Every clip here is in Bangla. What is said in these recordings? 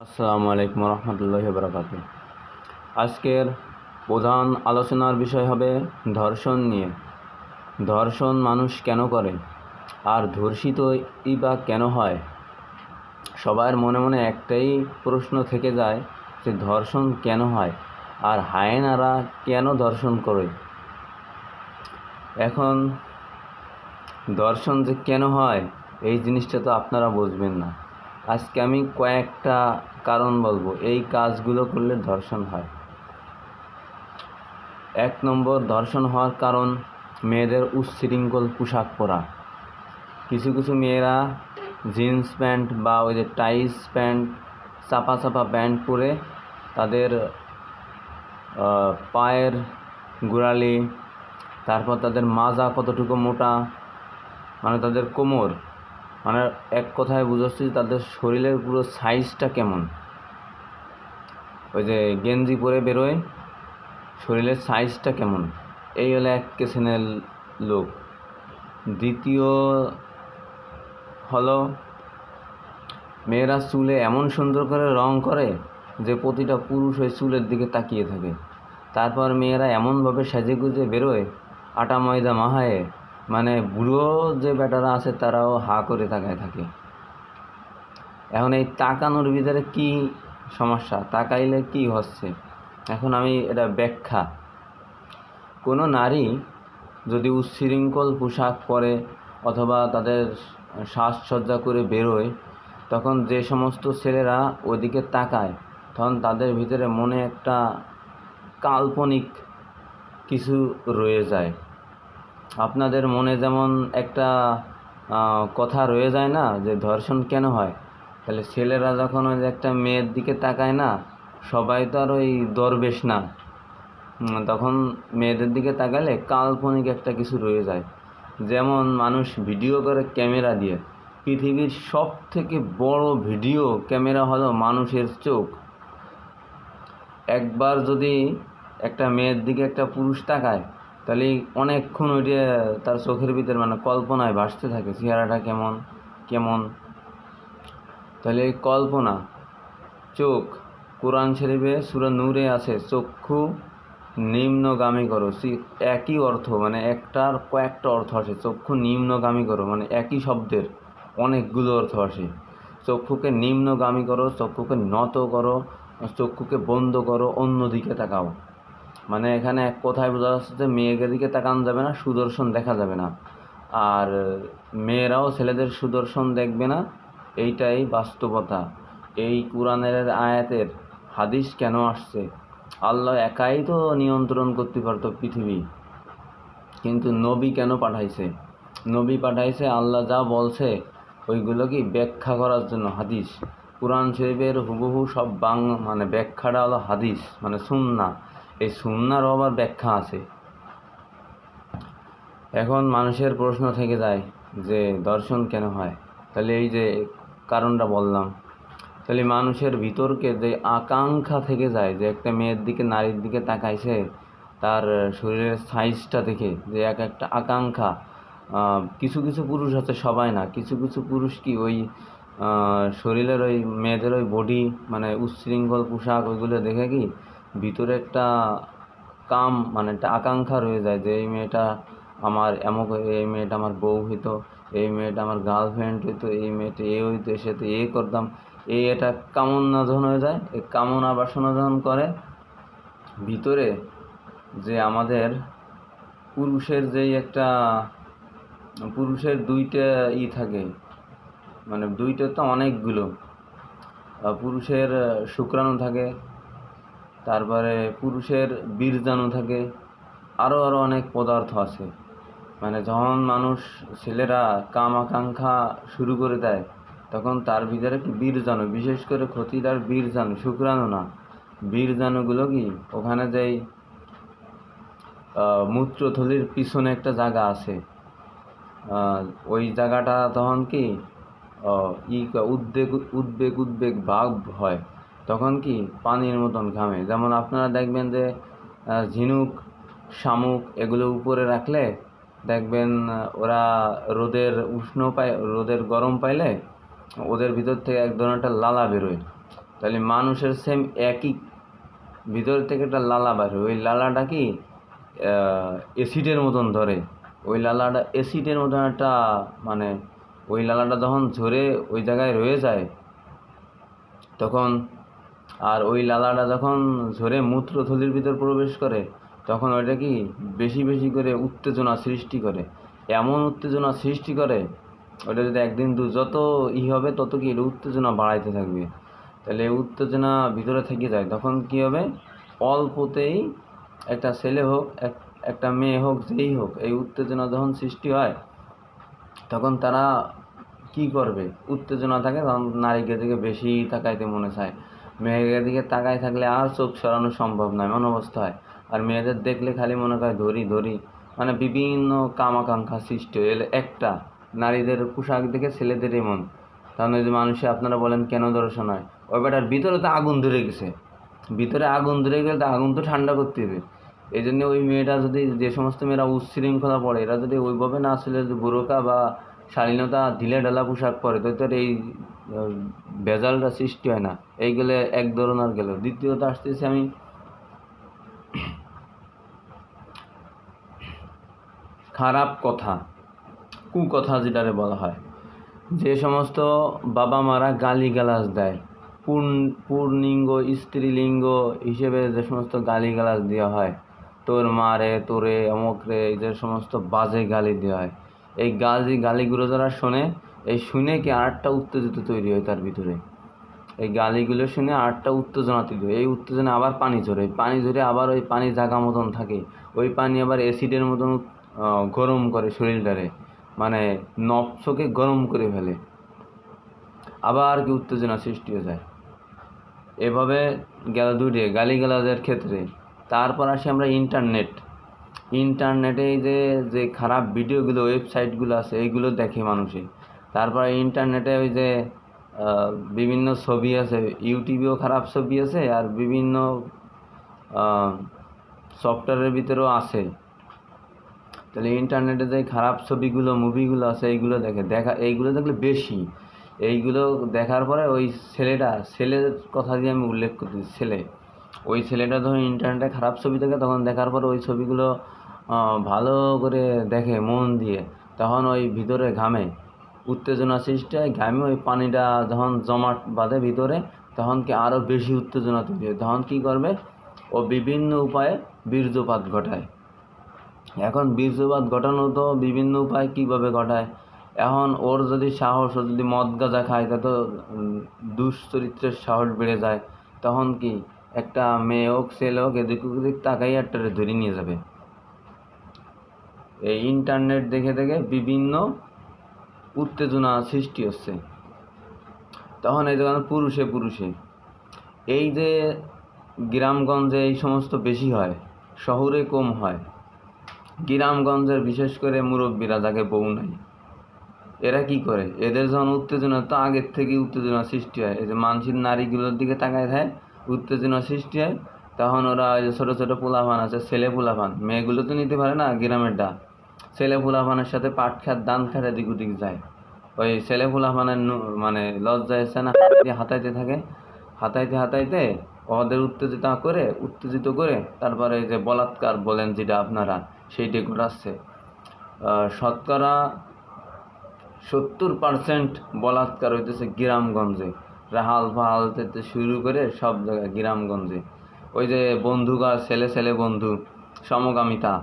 আসসালামু আলাইকুম রহমতুল্লাহি বারাকাতুহু। আজকের প্রধান আলোচনার বিষয় হবে ধর্ষণ নিয়ে। ধর্ষণ মানুষ কেন করে আর ধর্ষিতই বা কেন হয়? সবার মনে মনে একটাই প্রশ্ন থেকে যায় যে ধর্ষণ কেন হয় আর হায়েনারা কেন ধর্ষণ করে। এখন ধর্ষণ যে কেন হয় এই জিনিসটা তো আপনারা বুঝবেন না। আজকে আমি কয়েকটা কারণ বলবো এই কাজগুলো করলে ধর্ষণ হয়। 1 নম্বর, ধর্ষণ হওয়ার কারণ মেয়েদের উচ্ছৃঙ্খল পোশাক পরা। কিছু কিছু মেয়েরা জিন্স প্যান্ট বা ওই যে টাইস প্যান্ট, চাপা চাপা প্যান্ট পরে তাদের পায়ের গোড়ালি, তারপর তাদের মাজা কতটুকু মোটা, মানে তাদের কোমর, মানে এক কথায় বুঝাচ্ছি তাদের শরীরের পুরো সাইজটা কেমন। ওই যে গেঞ্জি পরে বেরোয়, শরীরের সাইজটা কেমন, এই হলো এক কেসেনের লোক। দ্বিতীয় হলো মেয়েরা চুলে এমন সুন্দর করে রং করে যে প্রতিটা পুরুষ ওই চুলের দিকে তাকিয়ে থাকে। তারপর মেয়েরা এমনভাবে সেজে গুজে বেরোয় আটা ময়দা মাহায়ে, মানে বুড়ো যে বেটারা আছে তারাও হা করে তাকায় থাকে। এখন এই তাকানোর ভিতরে কি সমস্যা, তাকাইলে কি হচ্ছে, এখন আমি এটা ব্যাখ্যা। কোনো নারী যদি উচ্ছৃঙ্খল পোশাক পরে অথবা তাদের সাজসজ্জা করে বেরোয়, তখন যে সমস্ত ছেলেরা ওদিকে তাকায় তখন তাদের ভিতরে মনে একটা কাল্পনিক কিছু রয়ে যায়। আপনাদের মনে যেমন একটা কথা রয়ে যায় না যে ধর্ষণ কেন হয়, তাহলে ছেলেরা যখন ওই একটা মেয়ের দিকে তাকায় না, সবাই তো আর ওই দরবেশ না, তখন মেয়েদের দিকে তাকালে কাল্পনিক একটা কিছু রয়ে যায়। যেমন মানুষ ভিডিও করে ক্যামেরা দিয়ে, পৃথিবীর সব থেকে বড় ভিডিও ক্যামেরা হলো মানুষের চোখ। একবার যদি একটা মেয়ের দিকে একটা পুরুষ তাকায় তাহলে অনেকক্ষণ ওইটা তার চোখের ভিতরে মানে কল্পনায় ভাসতে থাকে, চেহারাটা কেমন কেমন। তাহলে এই কল্পনা, চোখ, কোরআন শরীফে সূরা নূরে আছে চক্ষু নিম্নগামী করো, একই অর্থ, মানে একটার কয়েকটা অর্থ আসে। চক্ষু নিম্নগামী করো মানে একই শব্দের অনেকগুলো অর্থ আসে। চক্ষুকে নিম্নগামী করো, চক্ষুকে নত করো, চক্ষুকে বন্ধ করো, অন্যদিকে তাকাও। মানে এখানে এক কথায় বোঝা যাচ্ছে যে মেয়েদের দিকে তাকানো যাবে না, সুদর্শন দেখা যাবে না, আর মেয়েরাও ছেলেদের সুদর্শন দেখবে না। এইটাই বাস্তবতা। এই কোরআনের আয়াতের হাদিস কেন আসছে? আল্লাহ একাই তো নিয়ন্ত্রণ করতে পারতো পৃথিবী, কিন্তু নবী কেন পাঠাইছে? নবী পাঠাইছে আল্লাহ যা বলছে ওইগুলো কি ব্যাখ্যা করার জন্য। হাদিস, কোরআন শরীফের হুবহু সব মানে ব্যাখ্যাটা হলো হাদিস, মানে সুন্নাহ। এই সুন্নাহরও আবার ব্যাখ্যা আছে। এখন মানুষের প্রশ্ন থেকে যায় যে ধর্ষণ কেন হয়? তাহলে এই যে কারণটা বললাম, তাহলে মানুষের ভিতরকে যে আকাঙ্ক্ষা থেকে যায় যে একটা মেয়ের দিকে, নারীর দিকে তাকাইছে, তার শরীরের সাইজটা দেখে যে এক একটা আকাঙ্ক্ষা। কিছু কিছু পুরুষ আছে, সবাই না, কিছু কিছু পুরুষ কি ওই শরীরের ওই মেয়েদের ওই বডি, মানে উচ্ছৃঙ্খল পোশাক, ওইগুলো দেখে কি ভিতরে একটা কাম, মানে একটা আকাঙ্ক্ষা রয়ে যায় যে এই মেয়েটা আমার এমক, এই মেয়েটা আমার বউ হইতো, এই মেয়েটা আমার গার্লফ্রেন্ড হইতো, এই মেয়েটা এ হইতো, এর সাথে এ করতাম। এটা কামনা যখন হয়ে যায়, এই কামনা বাসনা যখন করে, ভিতরে যে আমাদের পুরুষের যেই একটা, পুরুষের দুইটা থাকে, মানে দুইটা তো অনেকগুলো, পুরুষের শুক্রাণু থাকে, তারপরে পুরুষের বীর্যাণু থাকে, আরও অনেক পদার্থ আছে। মানে যখন মানুষ, ছেলেরা কাম আকাঙ্ক্ষা শুরু করে দেয় তখন তার ভিতরে কি বীর্যাণু, বিশেষ করে ক্ষতিদার বীর্যাণু, শুক্রাণু না, বীর্যাণুগুলো কি ওখানে যেই মূত্রথলির পিছনে একটা জায়গা আছে, ওই জায়গাটা তখন কি উদ্বেগ উদ্বেগ উদ্বেগ ভাব হয়, তখন কি পানির মতন ঘামে। যেমন আপনারা দেখবেন যে ঝিনুক, শামুক এগুলো উপরে রাখলে দেখবেন ওরা রোদের উষ্ণ পায়, রোদের গরম পাইলে ওদের ভিতর থেকে এক ধরনের একটা লালা বেরোয়। তাহলে মানুষের সেম একই ভিতর থেকে একটা লালা বাইর হয়, ওই লালাটা কি অ্যাসিডের মতন ধরে, ওই লালাটা অ্যাসিডের মতন একটা মানে ওই লালাটা যখন ঝরে ওই জায়গায় রয়ে যায় তখন, আর ওই লালাটা যখন ঝরে মূত্রথলির ভিতর প্রবেশ করে তখন ওইটা কি বেশি বেশি করে উত্তেজনা সৃষ্টি করে, এমন উত্তেজনা সৃষ্টি করে ওটা যদি একদিন যত হবে তত কি এটা উত্তেজনা বাড়াইতে থাকবে। তাহলে উত্তেজনা ভিতরে থেকে যায়, তখন কি হবে, অল্পতেই একটা ছেলে হোক একটা মেয়ে হোক যেই হোক, এই উত্তেজনা যখন সৃষ্টি হয় তখন তারা কি করবে, উত্তেজনা থাকে তখন নারীকে দিকে বেশি তাকাইতে মনে চায়, মেয়েদের দিকে তাকাই থাকলে আর চোখ সরানো সম্ভব নয় এমন অবস্থা হয়। আর মেয়েদের দেখলে খালি মনে করে ধরি ধরি, মানে বিভিন্ন কামাকাঙ্ক্ষা সৃষ্টি হয়ে একটা নারীদের পোশাক দেখে ছেলেদের এমন। তাহলে যে মানুষে আপনারা বলেন কেন দর্শন হয়, ওই বেটার ভিতরে তো আগুন ধরে গেছে, ভিতরে আগুন ধরে গেলে তো আগুন তো ঠান্ডা করতে হবে। এই জন্য ওই মেয়েটা যদি, যে সমস্ত মেয়েরা উচ্ছৃঙ্খলা পড়ে এরা যদি ওইভাবে না আসলে বোরকা বা শালীনতা ঢিলে ঢালা পোশাক পরে তো তার এই ভেজালটা সৃষ্টি হয় না। এইগুলো এক ধরনের গেল। দ্বিতীয়ত আসতেছি আমি খারাপ কথা, কুকথা যেটারে বলা হয়, যে সমস্ত বাবা মারা গালিগালাজ দেয়, পূর্ণলিঙ্গ স্ত্রীলিঙ্গ হিসেবে যে সমস্ত গালিগালাজ দেওয়া হয়, তোর মারে তোরে অমুক রে, যে সমস্ত বাজে গালি দেওয়া হয়, এই গালিগুলো যারা শোনে, এই শুনে কি আরেকটা উত্তেজিত তৈরি হয় তার ভিতরে, এই গালিগুলো শুনে আরেকটা উত্তেজনা তৈরি হয়, এই উত্তেজনা আবার পানি ঝরে আবার ওই পানি জাগা মতন থাকে, ওই পানি আবার অ্যাসিডের মতন গরম করে শরীরটারে, মানে নফসকে গরম করে ফেলে, আবার কি উত্তেজনা সৃষ্টি হয়ে যায়। এভাবে গেল দুইটে গালিগালাজের ক্ষেত্রে। তারপর আসি আমরা ইন্টারনেটে এই যে খারাপ ভিডিওগুলো ওয়েবসাইটগুলো আছে এইগুলো দেখে মানুষে। তারপরে ইন্টারনেটে ওই যে বিভিন্ন ছবি আছে, ইউটিউবেও খারাপ ছবি আছে আর বিভিন্ন সফটওয়্যারের ভিতরেও আছে। তাহলে ইন্টারনেটে যে খারাপ ছবিগুলো মুভিগুলো আছে এইগুলো এইগুলো দেখলে বেশি, এইগুলো দেখার পরে ওই ছেলের কথা দিয়ে আমি উল্লেখ করতেছি, ওই ছেলেটা যখন ইন্টারনেটে খারাপ ছবি দেখে তখন দেখার পরে ওই ছবিগুলো ভালো করে দেখে মন দিয়ে, তখন ওই ভিতরে ঘামে, উত্তেজনা সৃষ্টি হয়, ঘামে ওই পানিটা যখন জমাট বাঁধে ভিতরে তখন কি আরও বেশি উত্তেজনা তৈরি হয়, তখন কী করবে, ও বিভিন্ন উপায়ে বীর্যপাত ঘটায়। এখন বীর্যপাত ঘটানো তো বিভিন্ন উপায় কীভাবে ঘটায়, এখন ওর যদি সাহস, ও যদি মদ গাঁজা খায় তা তো দুশ্চরিত্রের সাহস বেড়ে যায়, তখন কি একটা মেয়ে হোক ছেলে হোক এদিক ওদিক তাকাই একটা ধরে নিয়ে যাবে। এই ইন্টারনেট দেখে দেখে বিভিন্ন উত্তেজনা সৃষ্টি হচ্ছে, তখন এই যখন পুরুষে এই যে গ্রামগঞ্জে এই সমস্ত বেশি হয়, শহরে কম হয়। গ্রামগঞ্জের বিশেষ করে মুরব্বীরা যাকে বউ নাই, এরা কি করে, এদের যখন উত্তেজনা তো আগের থেকে উত্তেজনা সৃষ্টি হয়, এই যে মানসিক নারীগুলোর দিকে তাকায় থাকে উত্তেজনা সৃষ্টি হয়, তখন ওরা ওই যে ছোটো ছোটো পোলাপান আছে, ছেলে পোলাপান, মেয়েগুলো তো নিতে পারে না গ্রামেরটা, ছেলে পোলাপানের সাথে পাট খাত দান খাত এদিক ওদিক যায়, ওই ছেলে পোলাপানের মানে লজ্জা এসে না হাতাইতে থাকে, হাতাইতে ওদের উত্তেজিত করে তারপরে এই যে বলাৎকার বলেন যেটা আপনারা, সেইটি ঘটাচ্ছে। শতকরা 70% বলাৎকার হইতেছে গ্রামগঞ্জে, রাহাল ফাহাল থেকে শুরু করে সব জায়গায় গ্রামগঞ্জে। ওই যে বন্ধুকার ছেলে বন্ধু, সমকামিতা,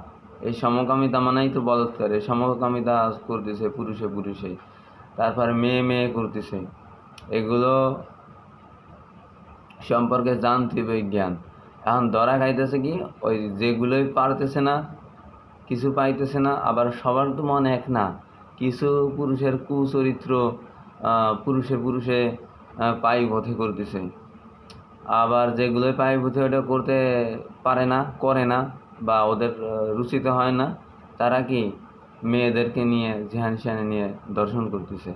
এই সমকামিতা মানেই তো বলাৎকার, এই সমকামিতা করতেছে পুরুষে, তারপরে মেয়ে করতেছে, এগুলো সম্পর্কে জানতে হবে জ্ঞান। এখন ধরা খাইতেছে কি, ওই যেগুলোই পারতেছে না, কিছু পাইতেছে না, আবার সবার তো মন এক না, কিছু পুরুষের কুচরিত্র পুরুষে পাই পথে করতেছে, আবার যেগুলোই পাই পথে ওটা করতে পারে না, করে না, বা ওদের রুচিতে হয় না, তারা কি মেয়েদেরকে নিয়ে ঝ্যানস্যানে নিয়ে দর্শন করতেছে।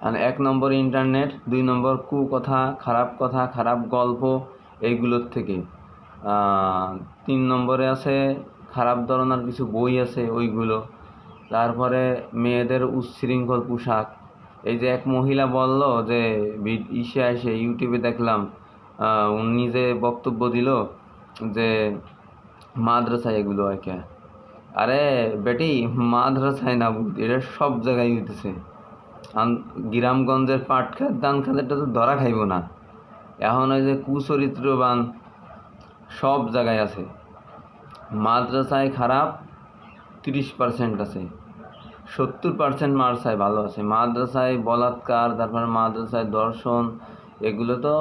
আর 1 নম্বর ইন্টারনেট, 2 নম্বর কুকথা, খারাপ গল্প এইগুলোর থেকে, 3 নম্বরে আছে খারাপ ধরনের কিছু বই আছে ওইগুলো, তারপরে মেয়েদের উচ্ছৃঙ্খল পোশাক, এই যে এক মহিলা বলল যে ইসে এসে ইউটিউবে দেখলাম, উনি যে বক্তব্য দিল যে মাদ্রাসায় এগুলো আর কি। আরে বেটি, মাদ্রাসায় না বুঝ, এটা সব জায়গায় হইতেছে। গ্রামগঞ্জের পাট খাত ধান খাতেরটা তো ধরা খাইব না। এখন ওই যে কুচরিত্রবান সব জায়গায় আছে। মাদ্রাসায় খারাপ 30% আছে, 70% মাদ্রাসায় ভালো আছে। মাদ্রাসায় বলাৎকার, তারপরে মাদ্রাসায় দর্শন, এগুলো তো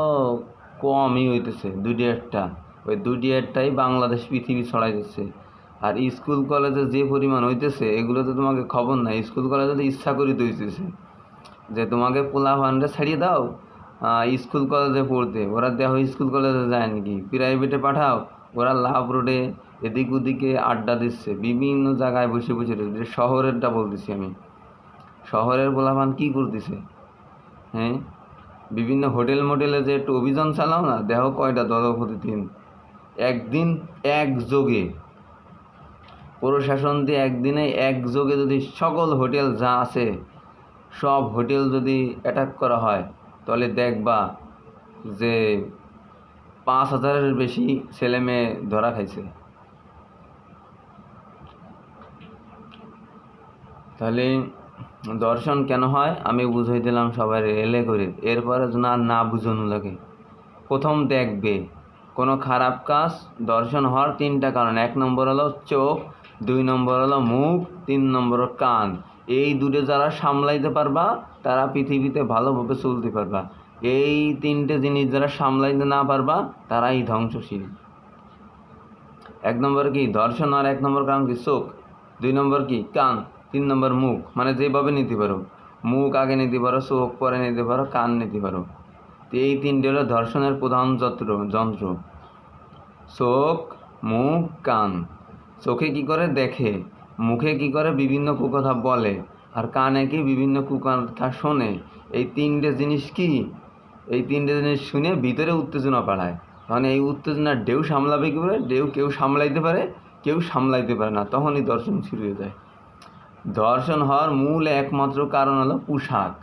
কমই হইতেছে, দুটি একটা। ওই দুটি একটাই বাংলাদেশ পৃথিবী ছড়াই দিচ্ছে। আর স্কুল কলেজে যে পরিমাণ হইতেছে, এগুলো তো তোমাকে খবর নাই। স্কুল কলেজে তো ইচ্ছা করি হইতেছে যে তোমাকে পোলা ফান্ডে ছাড়িয়ে দাও স্কুল কলেজে পড়তে, ওরা দেখো স্কুল কলেজে যায় নাকি, প্রাইভেটে পাঠাও, ওরা লাভ রোডে এদিক ওদিকে আড্ডা দিচ্ছে, বিভিন্ন জায়গায় বসে বসে রয়েছে। শহরেরটা বলতেছি আমি, শহরের পোলাপান কী করতেছে, হ্যাঁ, বিভিন্ন হোটেল মোটেলে যে একটু অভিযান চালাও না, দেখো কয়টা দলপ্রতিদিন একদিন একযোগে প্রশাসন দিয়ে একদিনে একযোগে যদি সকল হোটেল যা আছে সব হোটেল যদি অ্যাটাক করা হয়, তাহলে দেখবা যে 5,000-এর বেশি ছেলে মেয়ে ধরা খাইছে। তাহলে দর্শন কেন হয় আমি বুঝাই দিলাম সবাই এলে করে, এরপরে যেন আর না বুঝানো লাগে। প্রথম দেখবে কোনো খারাপ কাজ দর্শন হওয়ার 3টা কারণ। 1 নম্বর হলো চোখ, 2 নম্বর হলো মুখ, 3 নম্বর কান। এই দুটো যারা সামলাইতে পারবা তারা পৃথিবীতে ভালোভাবে চলতে পারবা। এই 3টে জিনিস যারা সামলাইতে না পারবা তারাই ধ্বংসশীল। 1 নম্বর কি দর্শন, আর 1 নম্বর কারণ কি চোখ, 2 নম্বর কি কান, 3 নম্বর মুখ। মানে যেভাবে নিতে পারো, মুখ আগে নিতে পারো, চোখ পরে নিতে পারো, কান নিতে পারো। তো এই 3টে হলো দর্শনের প্রধান যন্ত্র। চোখ, মুখ, কান। চোখে কি করে দেখে, মুখে কি করে বিভিন্ন কুকথা বলে, আর কানে কি বিভিন্ন কুকথা শোনে। এই 3টে জিনিস কি, এই 3টে জিনিস শুনে ভিতরে উত্তেজনা বাড়ায়। মানে এই উত্তেজনার ঢেউ সামলাবে কী করে, ঢেউ কেউ সামলাইতে পারে, কেউ সামলাইতে পারে না, তখনই দর্শন শুরু হয়ে যায়। দর্শন হওয়ার মূল একমাত্র কারণ হলো পোশাক।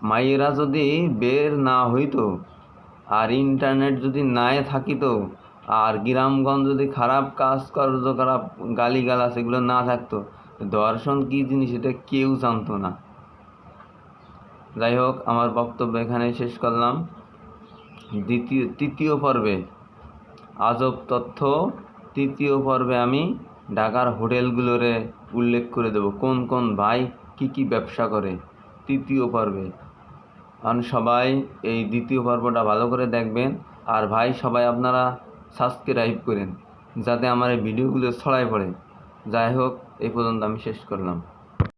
মায়েরা যদি বের না হইতো, আর ইন্টারনেট যদি নাই থাকিত, আর গ্রামগঞ্জ যদি খারাপ কাজ কার্যকলাপ গালিগালাজ এগুলো না থাকতো, দর্শন কী জিনিস এটা কেউ জানতো না। যাই হোক, আমার বক্তব্য এখানে শেষ করলাম। তৃতীয় পর্বে আজব তথ্য, তৃতীয় পর্বে আমি ঢাকার হোটেলগুলোরে উল্লেখ করে দেব, কোন কোন ভাই কি কি ব্যবসা করে, তৃতীয় পর্বে। কারণ সবাই এই দ্বিতীয় পর্বটা ভালো করে দেখবেন। আর ভাই সবাই আপনারা সাবস্ক্রাইব করেন যাতে আমার এই ভিডিওগুলো ছড়ায় পড়ে। যাই হোক, এই পর্যন্ত আমি শেষ করলাম।